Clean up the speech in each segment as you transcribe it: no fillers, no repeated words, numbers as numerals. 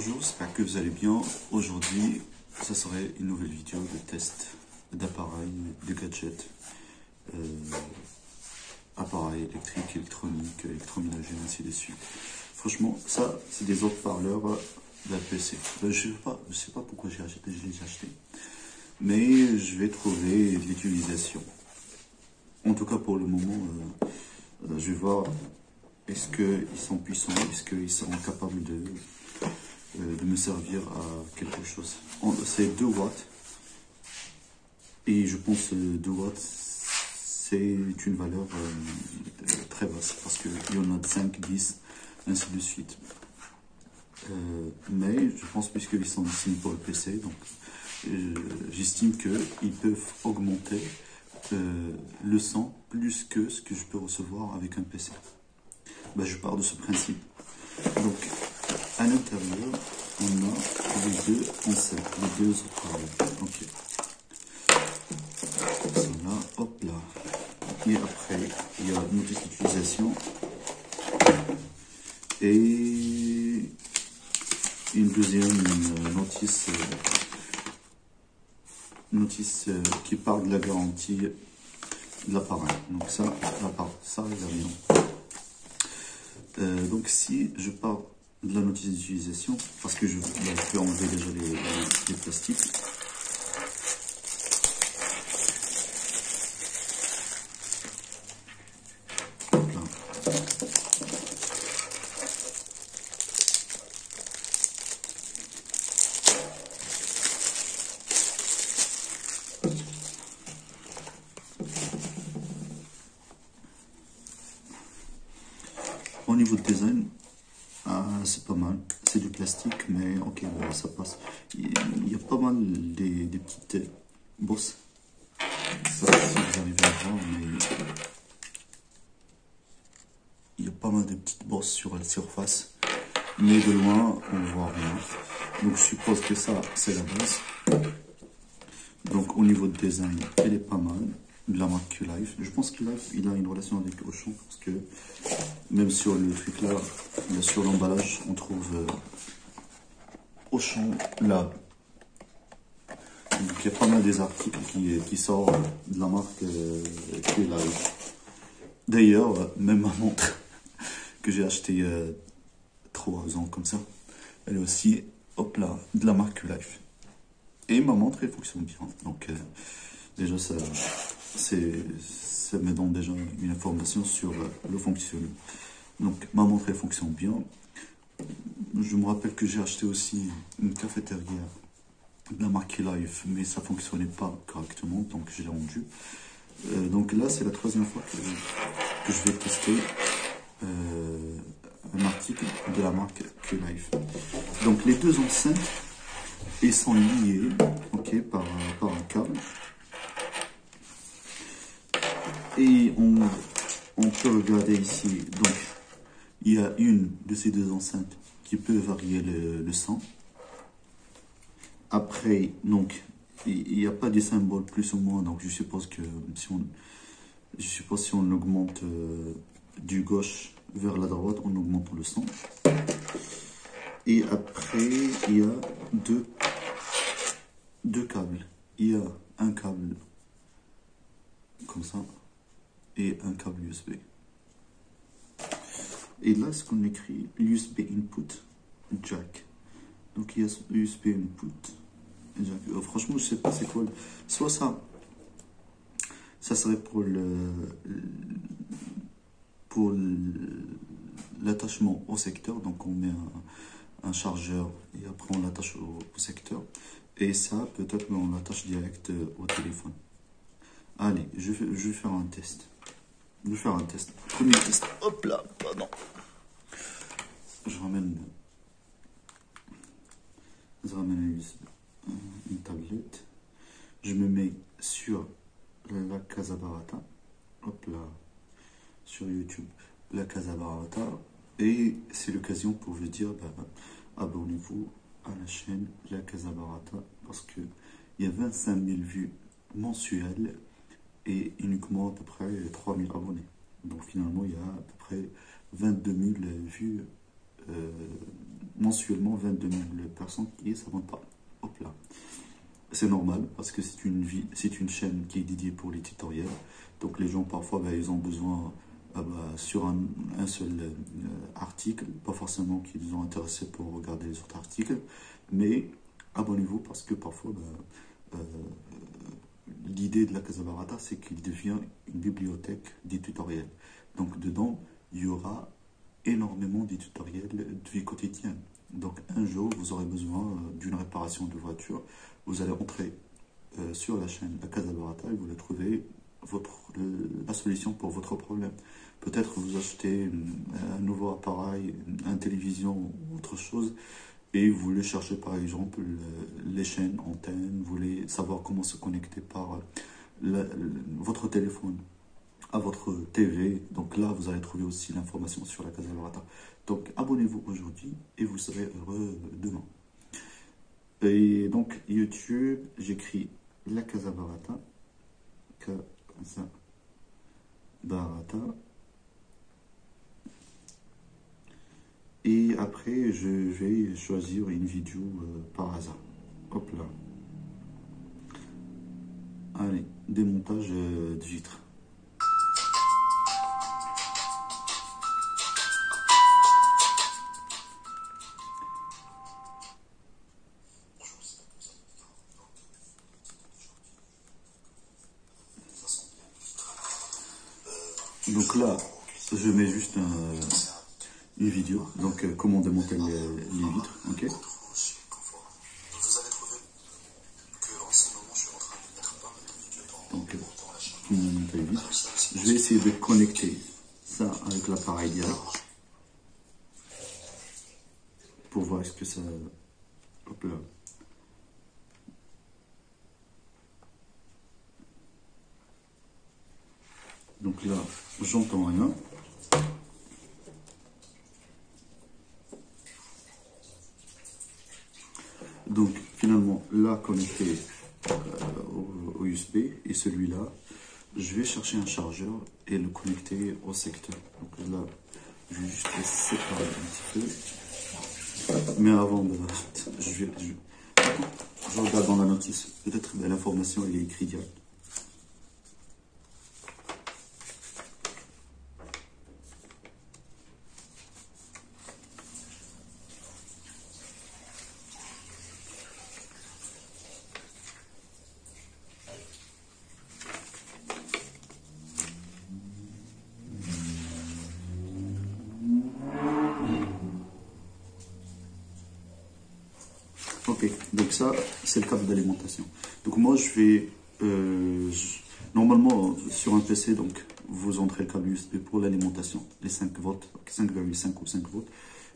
Bonjour, j'espère que vous allez bien. Aujourd'hui, ça serait une nouvelle vidéo de test d'appareils, de gadgets, appareils électriques, électroniques, électroménagers, ainsi de suite. Franchement, ça, c'est des haut-parleurs d'un PC. Je sais pas pourquoi je les ai achetés, mais je vais trouver l'utilisation. En tout cas, pour le moment, je vais voir est-ce qu'ils sont puissants, est-ce qu'ils seront capables de me servir à quelque chose. C'est 2 watts. Et je pense 2 watts, c'est une valeur très basse. Parce qu'il y en a 5, 10, ainsi de suite. Mais je pense, puisqu'ils sont destinés pour le PC, donc j'estime qu'ils peuvent augmenter le son plus que ce que je peux recevoir avec un PC. Ben, je pars de ce principe. Donc, à l'intérieur, on a les deux enceintes, les deux haut-parleurs. Ok. Cela, hop là. Et après, il y a une notice d'utilisation et une deuxième notice qui parle de la garantie de l'appareil. Donc ça, ça, il n'y a rien. Donc si je parle de la notice d'utilisation, parce que je vais enlever déjà les plastiques. Là. Au niveau de design, c'est pas mal. C'est du plastique, mais ok, ça passe. Il y a pas mal des petites bosses. Ça, si vous arrivez à voir, mais il y a pas mal de petites bosses sur la surface. Mais de loin, on ne voit rien. Donc je suppose que ça, c'est la base. Donc au niveau de design, elle est pas mal. De la marque Q-Life. Je pense que Q-Life, il a une relation avec Auchan, parce que même sur le truc là, sur l'emballage, on trouve Auchan là. Donc il y a pas mal des articles qui sortent de la marque Q-Life. D'ailleurs, même ma montre que j'ai achetée 3 ans comme ça, elle est aussi, hop là, de la marque Q-Life. Et ma montre, elle fonctionne bien. Donc déjà, ça me donne déjà une information sur le fonctionnement. Donc ma montre, elle fonctionne bien. Je me rappelle que j'ai acheté aussi une cafetière de la marque Life, mais ça fonctionnait pas correctement, donc je l'ai rendu. Donc là, c'est la 3e fois que je vais tester un article de la marque Q-Life. Donc les deux enceintes, ils sont liés, ok, par un câble. Et on peut regarder ici, donc il y a une de ces deux enceintes qui peut varier le son. Après, donc, il n'y a pas des symboles plus ou moins, donc je suppose que si on augmente du gauche vers la droite, on augmente le son. Et après, il y a deux câbles. Il y a un câble comme ça et un câble USB. Et là, ce qu'on écrit, USB input jack. Donc il y a USB input jack. Franchement, je sais pas c'est quoi. Soit ça serait pour l'attachement au secteur. Donc on met un chargeur et après on l'attache au secteur. Et ça, peut-être on l'attache direct au téléphone. Allez, je vais faire un test. Je vais faire un test. Premier test. Hop là, pardon. Je ramène une tablette. Je me mets sur la Casa Barata. Hop là. Sur YouTube. La Casa Barata. Et c'est l'occasion pour vous dire, abonnez-vous à la chaîne La Casa Barata. Parce que il y a 25 000 vues mensuelles. Et uniquement à peu près 3000 abonnés. Donc finalement, il y a à peu près 22 000 vues mensuellement 22 000 personnes qui ne s'abonnent pas. Hop là. C'est normal parce que c'est une chaîne qui est dédiée pour les tutoriels. Donc les gens parfois ils ont besoin sur un seul article, pas forcément qu'ils sont intéressés pour regarder les autres articles, mais abonnez-vous parce que parfois l'idée de la Casa Barata, c'est qu'il devient une bibliothèque des tutoriels. Donc dedans, il y aura énormément de tutoriels de vie quotidienne. Donc un jour, vous aurez besoin d'une réparation de voiture, vous allez entrer sur la chaîne La Casa Barata et vous allez trouver la solution pour votre problème. Peut-être vous achetez un nouveau appareil, une télévision ou autre chose, et vous voulez chercher par exemple les chaînes, antennes, vous voulez savoir comment se connecter par votre téléphone à votre TV. Donc là, vous allez trouver aussi l'information sur la Casa Barata. Donc abonnez-vous aujourd'hui et vous serez heureux demain. Et donc YouTube, j'écris la Casa Barata, Casa Barata. Et après, je vais choisir une vidéo par hasard. Hop là. Allez, démontage de vitres. Donc là, je mets juste une vidéo, donc comment démonter les vitres, ok. Donc, comment démonter les vitres. Je vais essayer de connecter ça avec l'appareil direct pour voir est-ce que ça... Hop là. Donc là, j'entends rien. Donc finalement, là connecté au USB et celui-là, je vais chercher un chargeur et le connecter au secteur. Donc là, je vais juste les séparer un petit peu. Mais avant de... Je regarde dans la notice. Peut-être l'information elle est écrite direct. Ok, donc ça, c'est le câble d'alimentation. Donc moi, je vais... normalement, sur un PC, donc, vous entrez le câble USB pour l'alimentation, les 5 volts, 5,5 ou 5 volts.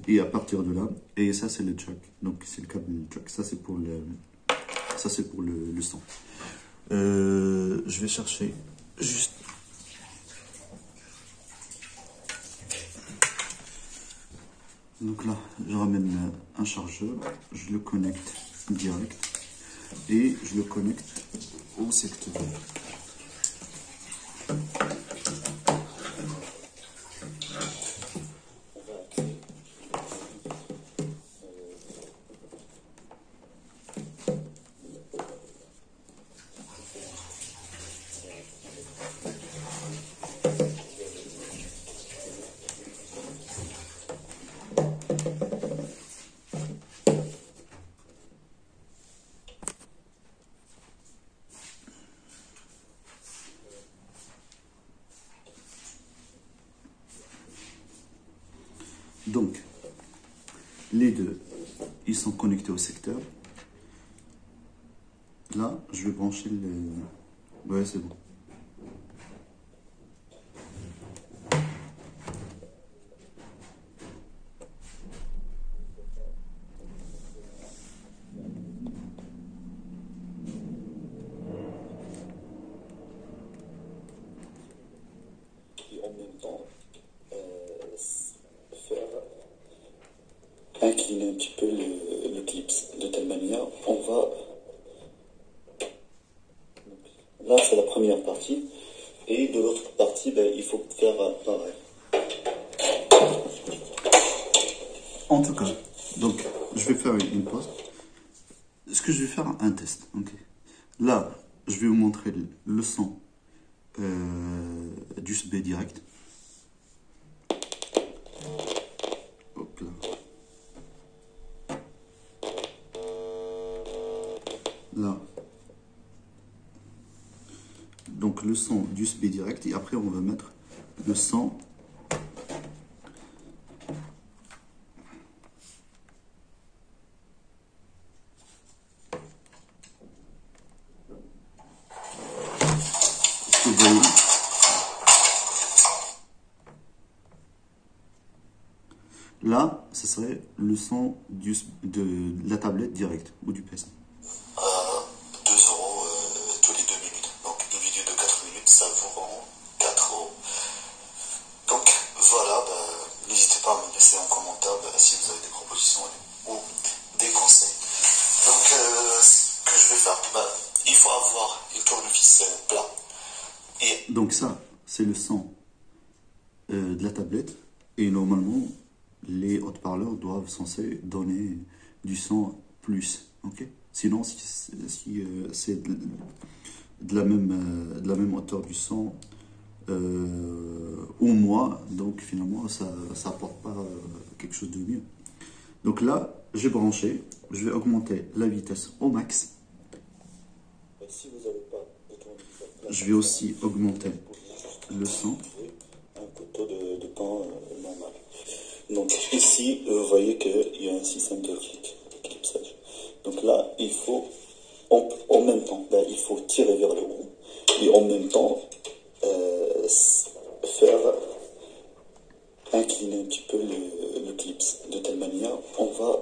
Et à partir de là, et ça, c'est le jack. Donc, c'est le câble jack. Ça, c'est pour le son. Je vais chercher juste... Donc là, je ramène un chargeur, je le connecte direct et je le connecte au secteur. Donc, les deux, ils sont connectés au secteur. Là, je vais brancher le... Ouais, c'est bon. Et en même temps, incliner un petit peu le clips de telle manière, on va... Là, c'est la première partie, et de l'autre partie, il faut faire pareil. En tout cas, donc faire une pause. Ce que je vais faire un test. Ok. Là, je vais vous montrer le son d'USB direct. Hop là. Là. Donc le son d'USB direct et après on va mettre le son vous voyez. Là, ce serait le son de la tablette directe ou du PC. 2 euros tous les 2 minutes. Donc une vidéo de 4 minutes, ça vous rend 4 euros. Donc voilà, n'hésitez pas à me laisser en commentaire si vous avez des propositions ou des conseils. Donc ce que je vais faire, il faut avoir un tournevis plat. Et donc ça, c'est le son de la tablette. Et normalement, les haut-parleurs doivent censés donner du son plus. Ok. Sinon, si c'est de la même hauteur du son au moins, donc finalement, ça apporte pas quelque chose de mieux. Donc là, j'ai branché. Je vais augmenter la vitesse au max. si vous n'avez pas de tournevis plat, Je vais aussi augmenter le son. un couteau de pain normal. Donc ici, vous voyez qu'il y a un système de clipsage. Donc là, il faut, en même temps, il faut tirer vers le haut et en même temps faire incliner un petit peu le clips. De telle manière, on va,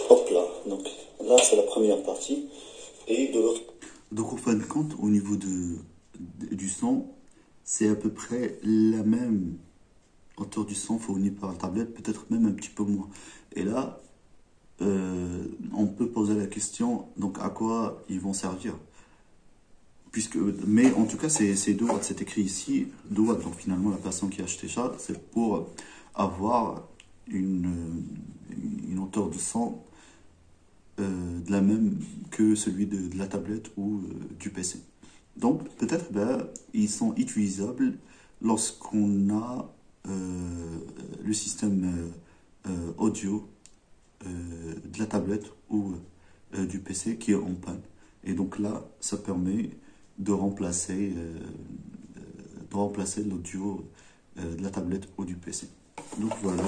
hop là. Donc là, c'est la première partie et de l'autre. Donc en fin de compte, au niveau du son, c'est à peu près la même hauteur du son fourni par la tablette, peut-être même un petit peu moins. Et là, on peut poser la question, donc à quoi ils vont servir? Mais en tout cas, c'est 2 watts, c'est écrit ici, 2 watts. Donc finalement, la personne qui a acheté ça, c'est pour avoir une hauteur de son de la même que celui de la tablette ou du PC. Donc peut-être ils sont utilisables lorsqu'on a le système audio de la tablette ou du PC qui est en panne. Et donc là, ça permet de remplacer l'audio de la tablette ou du PC. Donc voilà,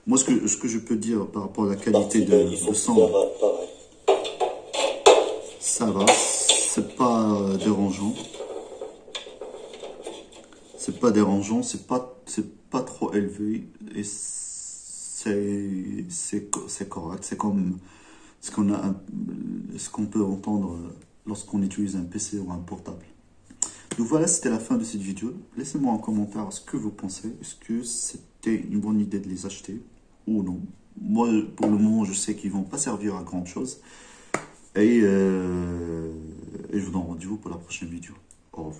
moi ce que je peux dire par rapport à la qualité de son, ça va, c'est pas dérangeant. C'est pas dérangeant, c'est pas trop élevé et c'est correct. C'est comme ce qu'on peut entendre lorsqu'on utilise un PC ou un portable. Donc voilà, c'était la fin de cette vidéo. Laissez-moi en commentaire ce que vous pensez. Est-ce que c'était une bonne idée de les acheter ou non? Moi, pour le moment, je sais qu'ils vont pas servir à grand chose. Et je vous donne rendez-vous pour la prochaine vidéo. Au revoir.